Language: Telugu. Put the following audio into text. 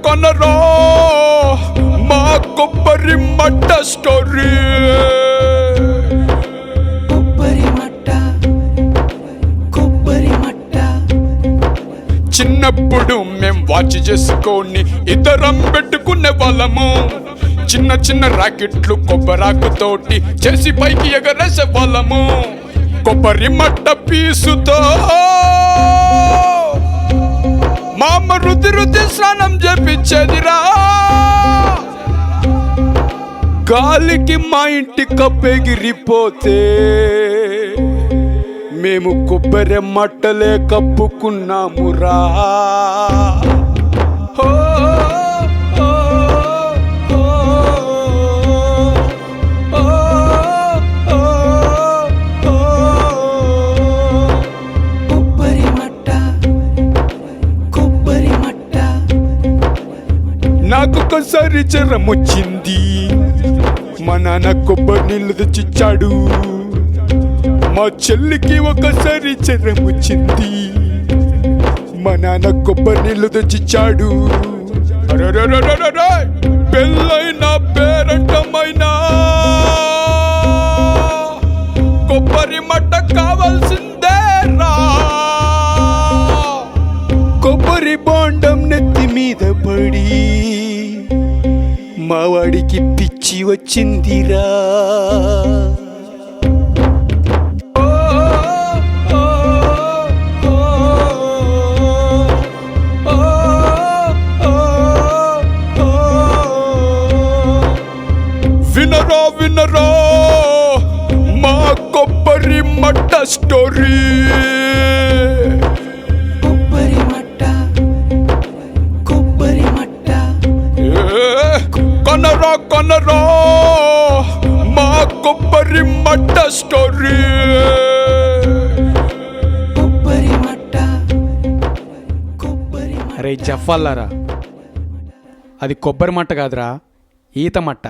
కొనరా మా కొబ్బరి మట్ట స్టోరీ. చిన్నప్పుడు మేం వాచ్ చేసుకొని ఇద్దరం పెట్టుకునే వాళ్ళము. చిన్న చిన్న రాకెట్లు కొబ్బరాకుతోటి చేసి పైకి ఎగరేసే వాళ్ళము. కొబ్బరి మట్ట పీసుతో మా అమ్మ రుద్ది స్నానం చేపించేదిరా. గాలికి మా ఇంటి కప్పెగిరిపోతే మేము కొబ్బరి మట్టలే కప్పుకున్నామురా. నాకొకసారి జ్వరం వచ్చింది. మా నాన్న కొబ్బరి నీళ్ళు తెచ్చిచ్చాడు. మా చెల్లికి ఒకసారి జ్వరం వచ్చింది. మా నాన్న కొబ్బరి నీళ్ళు తెచ్చిచ్చాడు. పెళ్ళైనా పేరంటమైనా కొబ్బరి మట్ట కావాల్సిందే రా. కొబ్బరి బోండం నెత్తి మీద పడి మావాడికి పిచ్చి వచ్చిందిరా. వినరా వినరా మా కొబ్బరి మట్ట స్టోరీ. కొనరా మా కొబ్బరి మట్ట స్టోరీ. అరే చెప్పాలరా, అది కొబ్బరి మట్ట కాదురా, ఈత మట్ట.